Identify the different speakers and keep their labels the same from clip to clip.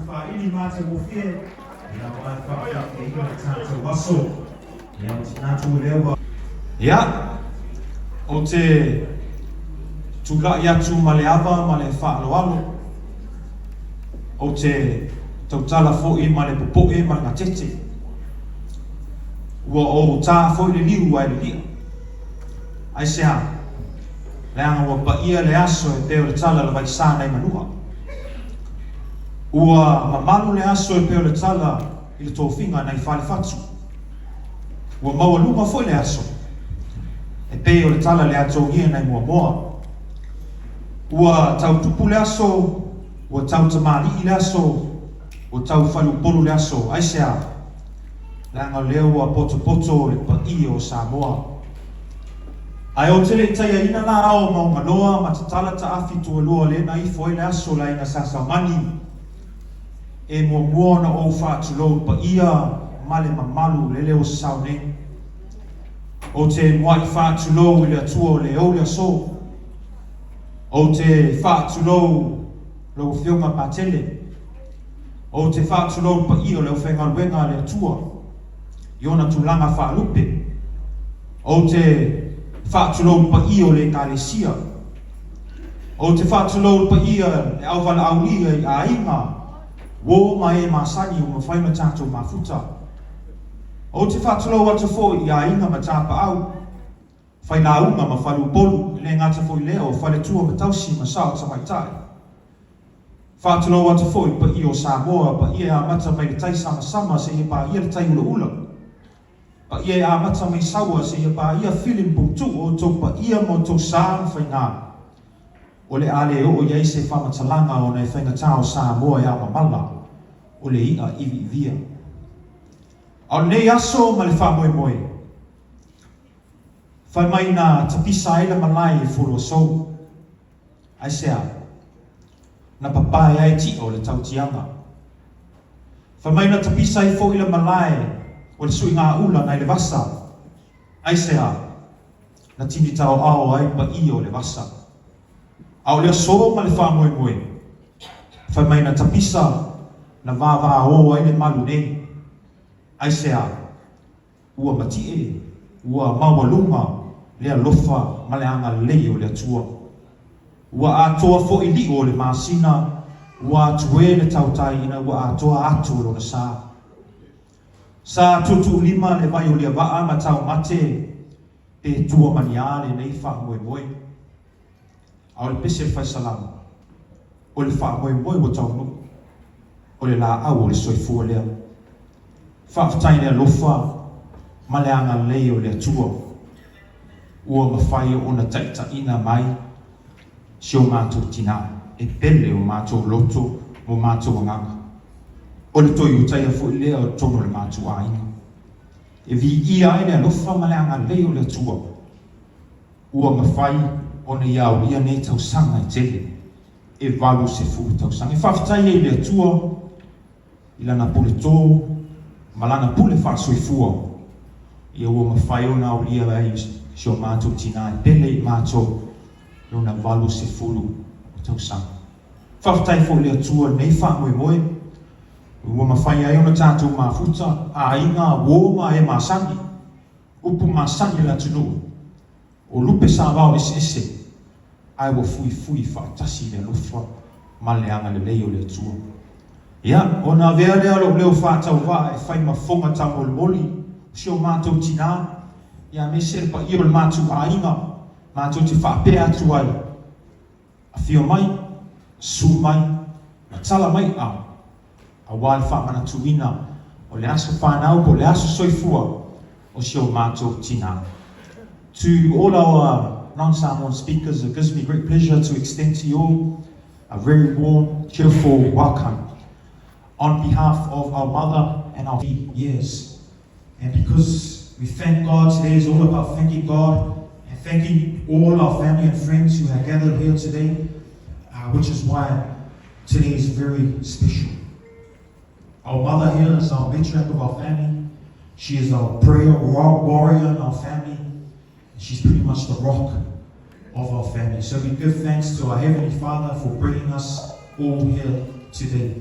Speaker 1: whaini mate mo fie, ia wai whawhake i o tātou waso, ia o te nātou lewa. Ia, o te tūlai atu ma le awa, ma le whaaloalo, o te tautala fo'i ma le popoe ma le ngatete, ua o tā fo'i le liu ai le lia. Ai sea, le anga ua paia le aso e peo le tala le vai sā nei manua. Ua mamalu le aso e peo le tala i le tōwhinga nei whale whatu. Ua maua lunga foi le aso e peo le tala le ato ia nei mua moa. Ua tau tupu le aso, ua tau tamali i le aso, ua tau whalu polu le aso. Ai sea, le anga leo a poto poto le paia o Samoa. Ai o tele taia ina la ao maunga loa ma te tala ta afi tua loa le na i foi le aso la ina sasa mani e mua mua na o whaatu lou pa ia male mamalu le leo sao ne o te mua i whaatu lou i le atua o le au le aso o te whaatu lou lou whionga patele o te whaatu lou pa ia leo whenga luenga le atua i ona tulanga whaalupe o te whaatulou pa ia o le kalesia. O te whaatulou pa ia e awala au ia i a inga, wō ma e masani o ma whaima tātou mafuta. O te whaatulou atu fo i a inga ma tāpa au, whaina unga ma whalu polu, le ngata fo i leo, whale tua ma tausi ma sao ta maitai. Whaatulou atu fo i pa ia o Samoa, pa ia a mata mai le tai sama sama se i pa ia le tai ula ula. Pa ia a mata mai saua se ia pa ia filim buktu o tō pa ia mo tō sāng whainga. O le ale o iei se whamatalanga o nei whainga tāo Samoa e a mamala. O le ia iwi via. Au nei aso ma le whamoe moe. Whai mai na tapisa ila malai e furu sou. Ai sea. Na papai ai ti o le tautianga. Whai mai na tapisa i fo ila malai o le sui ngā ula nei le vasa. Ai sea, na tini tau ao ai pa i o le vasa. Au lea so ma le whamoe moe. Whai mai na tapisa na vāvā o ai le malu nei. Ai sea, ua matie, ua mawalunga, lea lofa ma le anga lei o le atua. Ua atoa fo i li o le masina, ua atue le tautai ina, ua atoa atu lo na saa. Sa tutu lima le vai o lia waa ma tau mate pe tua maniale nei wha moe moe. Au le pese whai salamu. O le wha moe moe o tau nu. O le la au o le soifua lea. Whaafatai lea lofa ma le anga lei o lea tua. Ua mawhai o na taita ina mai si o mātou tina e pele o mātou loto mo mātou nganga. O le toi utaia fo i lea o tono le mātou a inga. E vi ia e lea lofa ma le anga lei o le tua. Ua mawhai o na iau ia nei tau sanga i tele. E valu se fu tau sanga. E whaafatai e lea tua i lana pule tō, ma lana pule whaasoi fua. Ia ua mawhai o na o lia ai si o mātou tina e pele i mātou lo na valu se fulu o tau sanga. Whaafatai fo i lea tua nei wha moe moe. Ua mawhai ai ona tātou mafuta, a inga wōma e masani, upu masani la tunu, o lupe sa wao ese ese, ai wa fui fui whaatasi le lofa, ma le anga le leo le tua. Ia, ona vea lea lo leo whaatau wā e whai mafonga ta moli moli, si o mātou tina, ia me se pa iro le mātou a inga, mātou te whaapea atu ai, a whio mai, su mai, na tala mai au. A wāi whaamana tuina o le aso whanau po le aso soifua o si o mātou tina. To all our non-Samoan speakers, it gives me great pleasure to extend to you all a very warm, cheerful welcome on behalf of our mother and our years. And because we thank God, today is all about thanking God and thanking all our family and friends who have gathered here today, which is why today is very special. Our mother here is our matriarch of our family. She is our prayer warrior in our family. She's pretty much the rock of our family. So we give thanks to our Heavenly Father for bringing us all here today.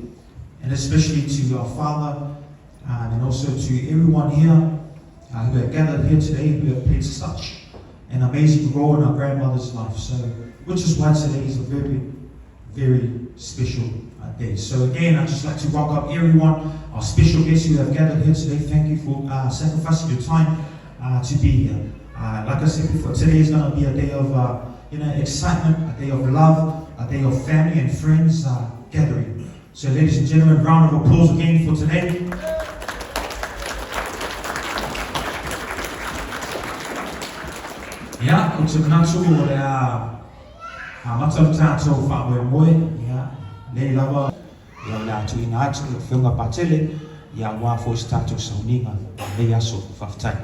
Speaker 1: and especially to our father, and also to everyone here who have gathered here today, who have played such an amazing role in our grandmother's life. So, which is why today is a very, very special day. So again, I'd just like to welcome everyone, our special guests who have gathered here today. Thank you for sacrificing your time to be here. Like I said before, today is going to be a day of excitement, a day of love, a day of family and friends gathering. So ladies and gentlemen, round of applause again for today. Yeah, o te manatu o rea matau tātou whamoe moe, nei lawa, ia o le atu ina atu le whiunga patele, ia wā fōs tātou sauninga, nei aso whaftai.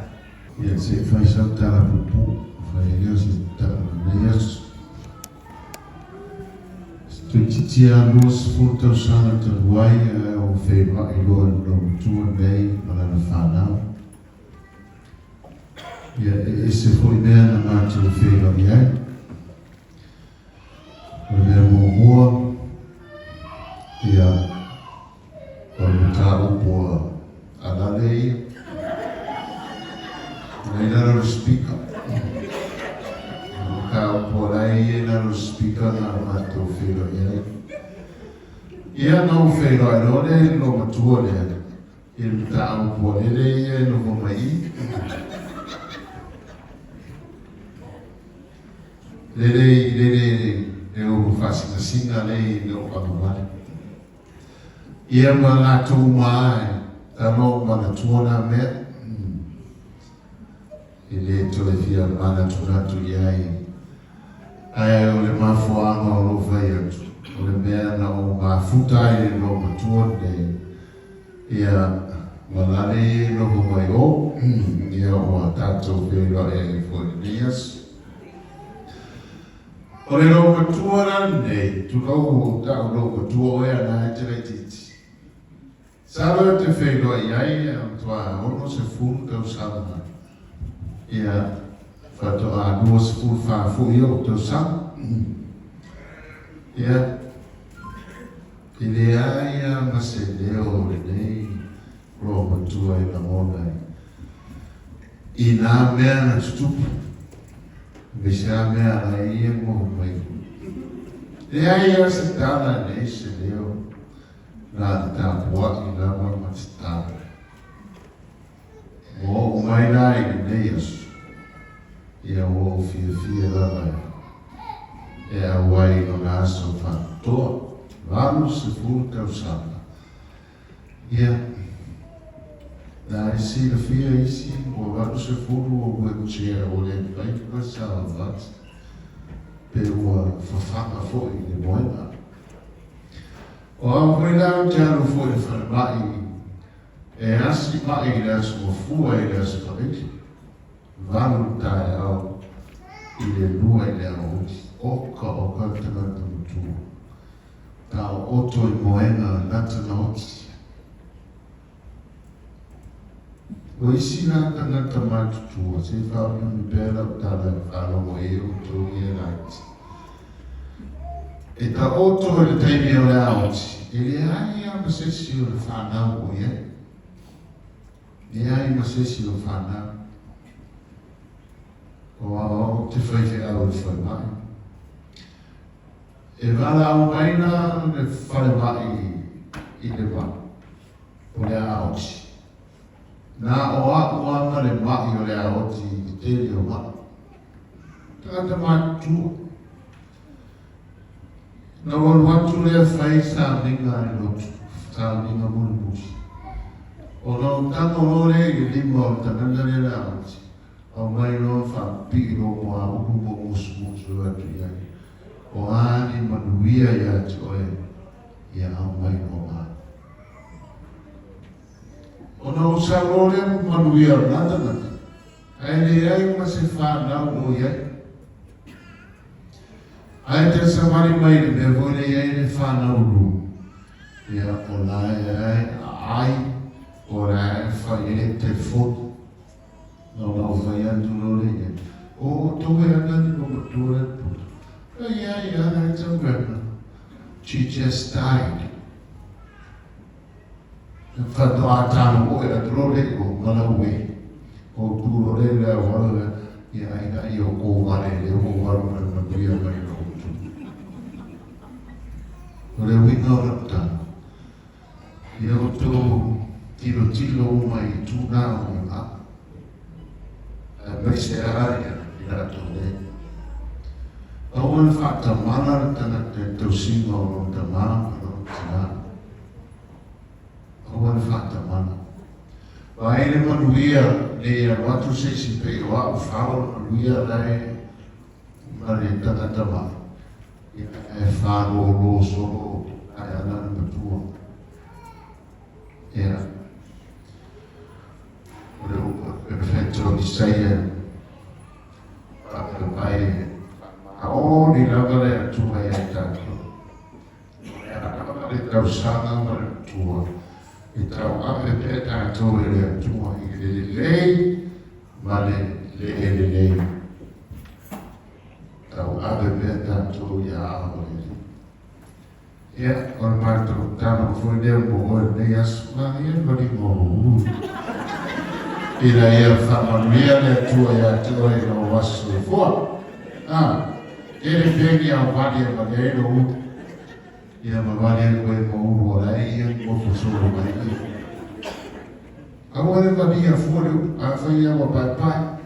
Speaker 2: Ia se whai sau tāra pupu, whai eo se nei aso. Tui titia luas fūtau sana te huai o whema I loa no tua nei malana whanau. Ia se foi mea na mātou whēra I ai. O mea mō ia o le tā upoa alale ia. Nei nara o speaker. O kā upoa lai ia nara o speaker na mātou whēra I ai. Ia nau whēra I rore lo matua lea. Ia le tā upoa lere ia no mai I. Lere o whasinga lei no anuare. Ia ma la tō mai, tano ma na tuona mea. I le tole fia mana tunatu iai. Ai o le mafuanga o lo vai atu. O le mea na o mafutai no matuone. Ia malale no mai o. Ia o a tato vero e fōnias. O le rau matua rane, tu rau tau rau matua oe ana e te rei titi. Saro te whenua I ai, tua ono se fulu tau sama. Ia, whatoa nua se fulu whaafu I o tau sama. Ia, I le aia ma se leo le nei, rau matua I na monai. I nā mea na tutupu. Bisa mea la ia mo mai. E ai se tana nei se leo. Na ta pua I la ma matita. O mai lai nei asu. Ia o fia la mai. E a wai no na aso fa toa. Vanu se fulu tau sana. Ia. Na isi la fia isi, o vanu se fulu o wheelchair o le pai ka sa vat. Pe ua whawhanga fo I le moena. O a moena o te anu fo I whanamai. E asi mai I le asu o fua I le asu whaiki. Vanu tae au I le lua I le au oka tangata mutua. Ka o oto I moena nata na oti. O isi nā tangata mātutua, se whāpia mi pēra o tāna whārongo e o tō I e raiti. E ta oto o le teimi o le aoti, e le ai a masesi o le whānau o ia. Le ai masesi o whānau. O a te whaife au le whaimai. E wala au maina le whaimai I le wā, o le aoti. Nā o aku anga le mahi o le aoti I te reo mahi. Tangata mātua. Nā walu atu lea whai sā minga I lotu, sā minga mulu musi. O nā tango lore I lima o tananga le aoti. O mai no whapi o mua uku mo musu atu iai. O ani manuia I atu oe, ia au mai no maa. O na o sa lore manuia o nada nada. Ai le ai ma se whanau o iai. Ai te samari mai le me vore iai le whanau lu. Ia o lai ai o rai whai e te foto. No na o whai atu lore iai. O towe anani o matua e puta. Ai ai ana e tau grandma. She just died. Whatoa tāna o e atro le o Malawi. O tūro le le wala ia aina i o kōware le o wala na kuia mai na utu. O le winga o rapta. Ia o tō tilo mai tūnā o i a. Mai se aharia i rato le. Au ana whata mana tana te tausinga o ta maa o tina. Au ana whata mana. Wa ele manuia le watu se si pe o a whao manuia lai ma le tangata maa. Ia e wharo lo solo ai anana matua. Ia. O le upa perfetto di seie. Paka pai. O ni lava le atua e tātou. Le tau sanga ma le atua. I tau ape pe tātou e le atua. I le lei ma le lei. Tau ape pe tātou i a awa le. Ia, o le mātou tāna fwoi leo mo o le nei asu. Ma ia mani mo. Ira ia whamanuia le atua i atua i no wasu e fua. Ele pegi ao vale a maneira ou e a maneira com o uro aí e o professor vai. Agora valia fora a faia o papai,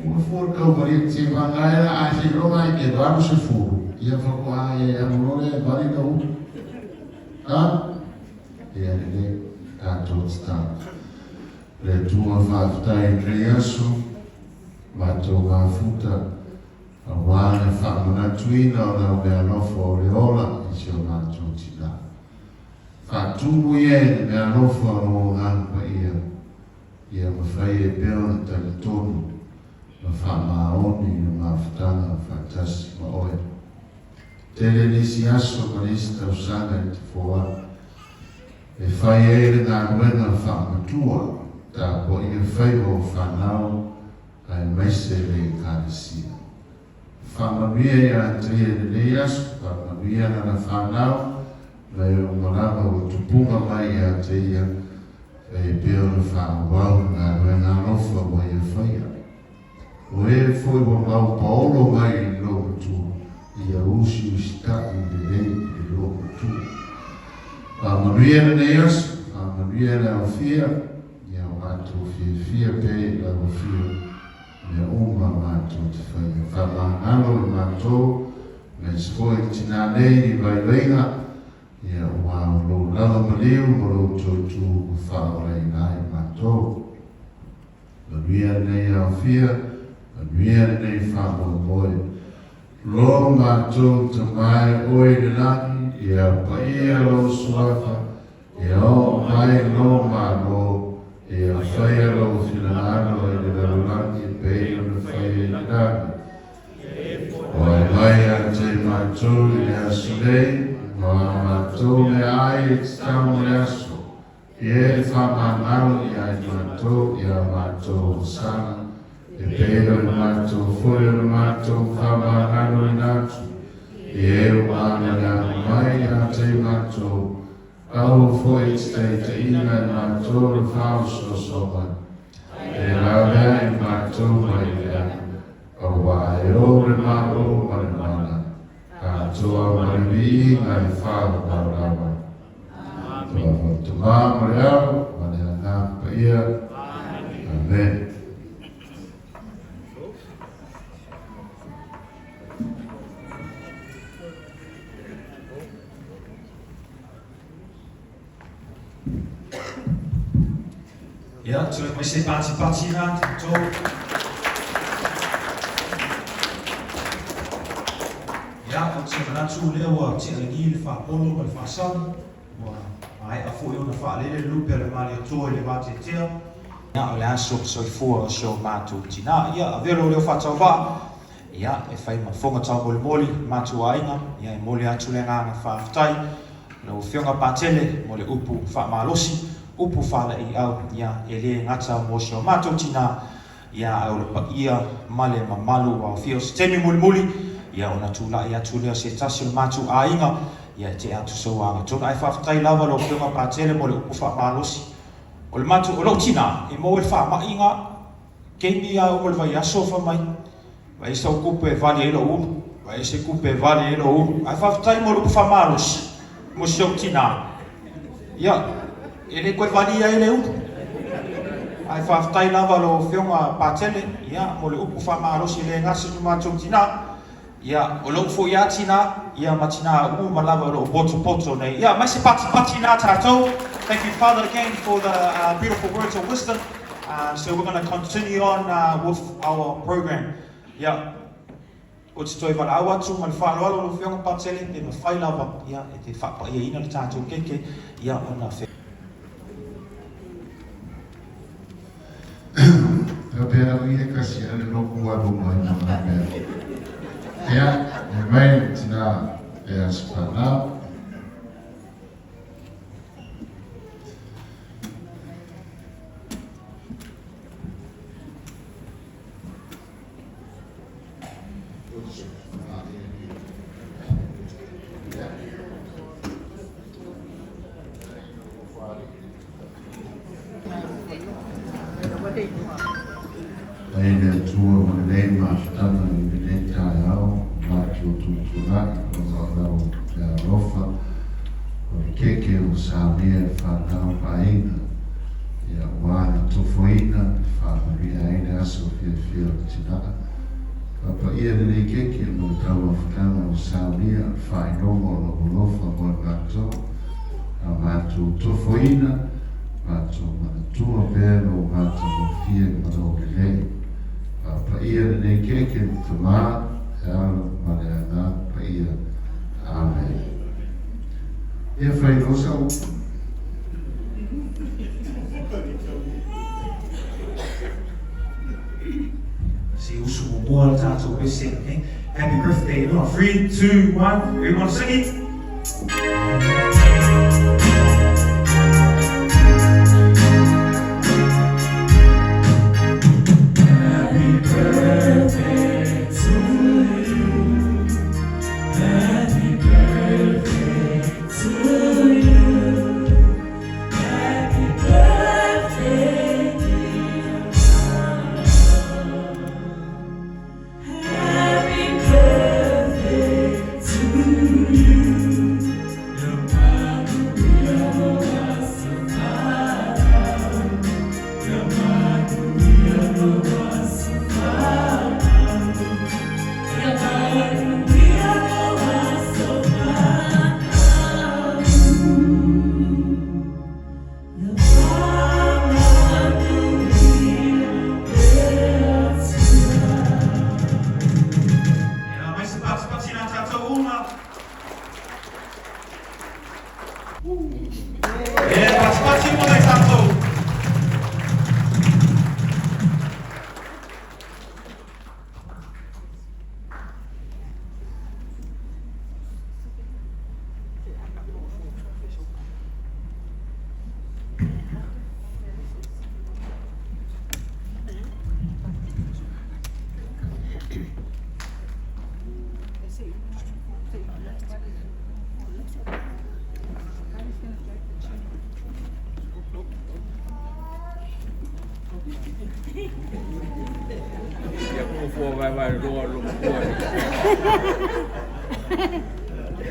Speaker 2: o fora que o marido se vai lá a chegou lá e levaram se furo. E a falou e a mulher vale não. E ele tá todo está. Le tua fafta e criança matou a futa. Awana whamana tuina o nao mea nofo o le ola i si o mātou tina. Whātumu e mea nofo o ngāpa ia mawhai e peo na tali tonu ma whamaoni na mawhatanga whātasi ma oe. Tele nisi aso ma nisi tau sanga i te fōa. E whai e le ngā ruenga whamatua tā po i e whai o whanau ai maise le kāresia. Whamawia ia tria le leias, whamawia na whanau, mai o marama o tupunga mai ia tria, e peo na whamawau ngā ruenga nofa wa ia whaia. O e foi wa mau paolo mai i lo tu, ia usi tai le lei i lo tu. Whamawia na leias, whamawia na o fia, ia o atu fia pe la o fia. Me uma mātou te whaia. Whamangano i mātou, me spoi tina nei i vai leina, ia ua lo lala maliu, mo lo tōtū whaorei nai mātou. Manuia nei au fia, manuia nei whamoa moe. Lo mātou te mai oi le nani, ia paia lo suafa, ia o mai lo mālo, ia whaia lo whinaano i le lalulani pei o na whaia i nani. O ai mai a te mātou i le asu nei, o a mātou me ai e te tamo le asu. I e whamangalo i ai mātou i a mātou sana. E pei o le mātou fwoi o le mātou whamangalo i natu. I e o ana le anu mai a te mātou. Au foi te ina mātou le whauso sopa. E lawe i mātou mai lea. Au wae o le maro mare mana. A toa mare vi ngai whau parawa. Toa whatu mare au, mare a nāpa ia. Amen.
Speaker 1: Ja, terug met zijn participatieraad. Zo. Ja, want ze gaan zo leeuwen, ze gaan hier van Polo, maar van Sam. Maar hij afvoer je nog van alleen lopen, maar je toe je wat je tel. Ja, alleen zo zo voor zo maar toe. Ja, ja, weer hoe je van zo va. Ja, even maar vongen zo mol moli, maar toe ainga. Ja, moli aan toe lenga van aftai. No fiona patele, moli upu van malosi. Upu fala i au ia ele ngata mo sio mato tina ia au pa ia male mamalu wa fio stemi muli ia ona tula ia tula se tasio matu ainga ia te atu soanga tona ai whawhatai lava lo whiunga pātere mo le upu whamalosi o le matu o lo tina i mo le whamainga keimi a o le vai aso whamai vai sau kupe vali e lo unu vai se kupe vali e lo unu ai whawhatai mo le upu whamalosi mo se o tina ia e le koe vali a e le unu ai whawhatai lava lo whiunga pātere ia mo le upu whamalosi le ngasi tu mātou tina ia o lo fo ia tina ia matina u malava lo poto nei ia mai se pati na tatou. Thank you Father again for the beautiful words of wisdom. So we're going to continue on with our program. Ia o te toi wala awa tu mal fa lo lo fiong patele te no fai lava ia e te fa pa ia ina le tatou keke ia ona fe
Speaker 2: Kapea ia kasi ane no kuabu mai na mea. Ya, memang tina ya sepana. Aina tua manema tana mineta yao macho tutuna o ya rofa o keke o samia fanao paina ya wana tofoina fa maria aina aso fia tina papa ia ne keke no tawa fana o samia fa inomo no rofa mo macho a macho tofoina macho matua vero macho fia no le pa ia ne keke tama ya mariana pa ia amen ia fai rosa
Speaker 1: si usu mo mo tatou pe sing okay? Happy birthday no 3 2 1 everyone sing it.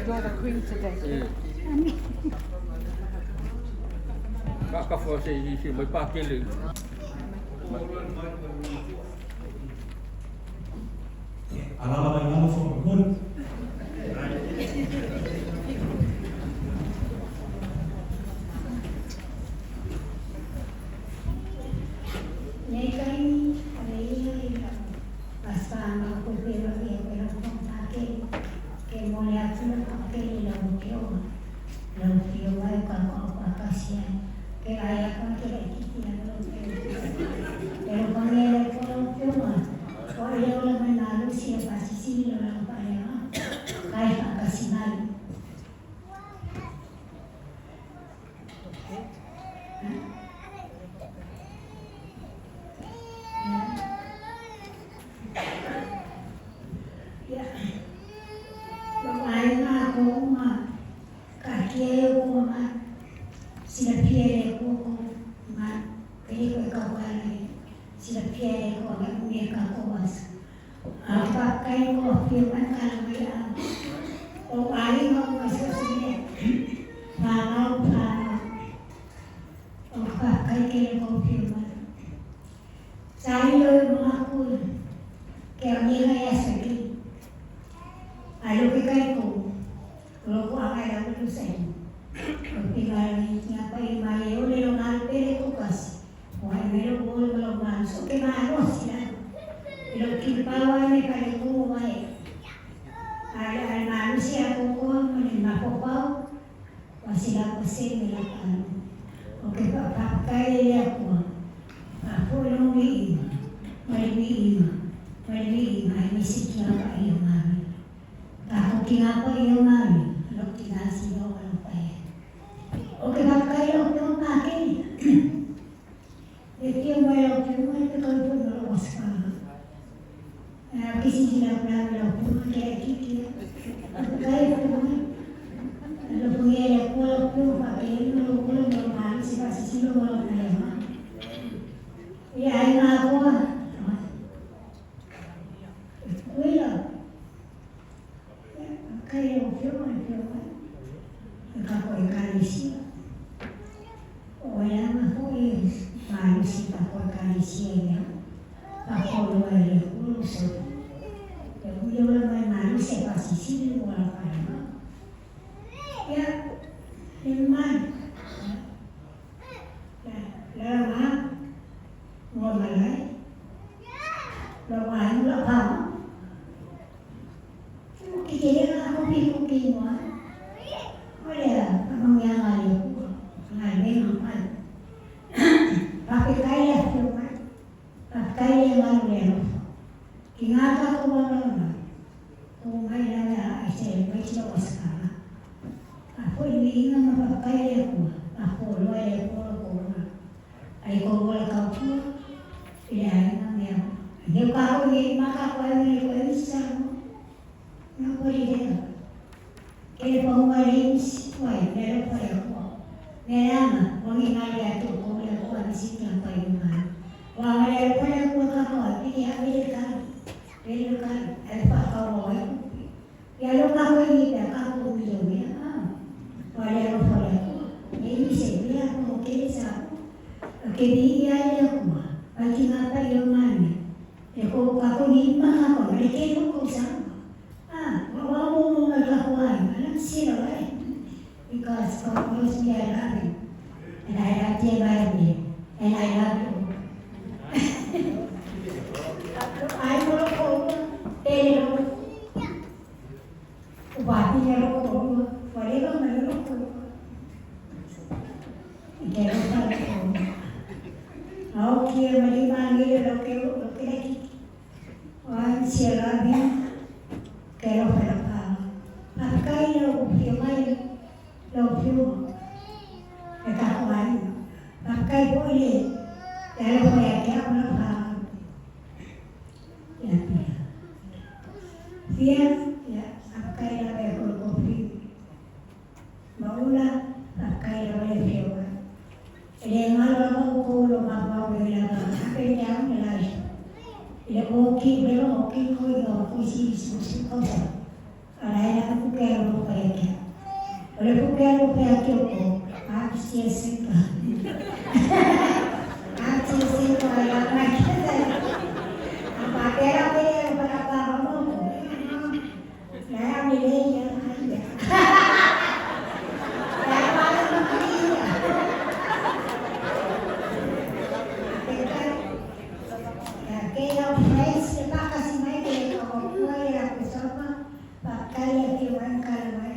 Speaker 3: You're the queen today.
Speaker 4: Ka fo se mai pa kele.
Speaker 1: Alala mai ngalo fo mo.
Speaker 5: kakuas. Pakai ko firman kalamayan. O ay mo masusunod. Panaw. O pakai ko firman. Sayo mga kulo. Kaya niya kaya sakit. Alo kay ko. Kalau ko ang ayaw ko sa inyo. Pag pingali niya pa yung mayo, nilong alpere ko kasi. Huwag meron ko walang manso. Kimano sila. Ilong kimpawa may palikuway. Al-mano siya ko mapapaw. Sila kasi nila ano. Okay, papakaya ko. Papulong liim. Maliim. Ay misik lang kayo mami. Ako kinapa iyo mami. Ano kinasi mo walang paya. Okay, papakayo ko makin. Ito yung mayroon ko, ito ko nalawas pa. Kasi sila pala po, kaya kikya. Kaya po, ano po yan, wala po, pakin, wala normal, siya sila wala na yaman. Kaya ay nga ako, wala. Kaya po, nagkakoy-kali siya. Wala nga po is. Manusia por cariciera, bajo lo del curso. Pero yo lo de manusia pasisir igual para no. Ya, hermano, la mamá, no malay, lo malo lo vamos. Que llega a un pico que no hay. Olha, vamos a ver, al menos mal. Pakikaya firman, pakikaya malulero. Ingata ko ba naman? Kung may nana ay siya, may silawas ka. Ako iniinga mapakikaya ko. Ako, loya ko na. Ay ko wala ka po. Ilahin ang niya. Hindi ko ako makakuha ko isa mo. Nakulita. Kaya pa humalinis, meron pa rin ako. Nalama, huwag ingali ato kung wala ko ang isipin pa yung mga. Huwag malaro pa lang ko ako, pinihamil ka, ay pa ako ay kupi. Yalo ka ko hindi, ako umilong yan. Malaro pa lang ko. Naibisip, hindi ako sa ako. Kiniiyay ako, pati nga pa yung mami. Kung ako hindi pa ako, nalikino ko sa ako. Wala mo magkakuhan, alam sila ay. Because God knows me, I love Him. And I love Him, I love Him. And I love you. I will go, pero, ubati niya ako, wala bang mayroon ko. Pero pa ako. Okay, malimang ilo, lo que nakiki. Siya love Him. Pero pa. Pagkain ko, may love you. Nakakuhan. Pakai po ulit. Dahil po yan, kaya ako nakahang. Yan. Siya, pakai na may kopi. Maula, pakai na may fiyo. Ele malo ako kulo, mabawi lang. Kapag niya ako nalay. Ele okay, pero okay ko yun. Ako sinisip ko sa. Alay na ako kaya mo pa yan. Oleh pukul aku, aku siasat. Aku siasat kalau nak kita, apa pera berapa orang? Saya milih yang ada. Saya malu milih. Kalau friends kita kasih main kalau kau yang bersama, pakai yang kalau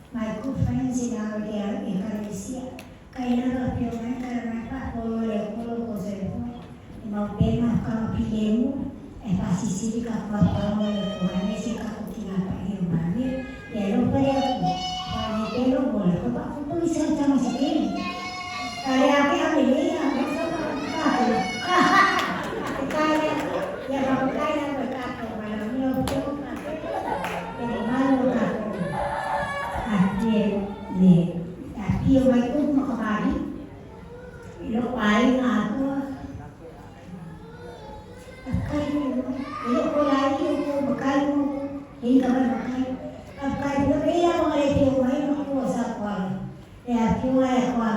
Speaker 5: my good friends in our Indonesia, kaya na kapiyongan karena pa polo ko sa ito. Maupema ka pilih mo, pasisili ka pa polo ko, si ka tinapa yung mami. Pero pa rin ako, pero wala ko ba ako po isang sama sa akin. Kaya ang nila, kaya berkata, malam niyo po, pero malo ka. Tapi yung may kong makakali, ilok ay nga ako. kai ni ele ko lai ki ko kai mo ini kamar kai ab kai ni ia mo le ki mo ai mo ko sa kwa e a ki mo ai kwa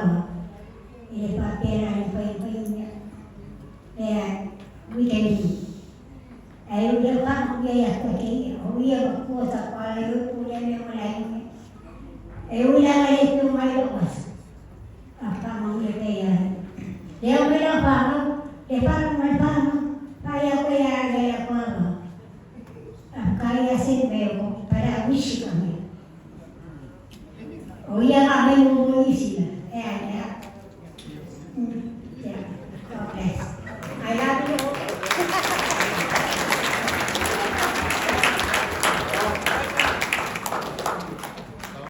Speaker 5: ele papera ni pai ni e weekend ai o dia pa ko ia ya ko ki o ia ko sa kwa le ko le mo lai e o ia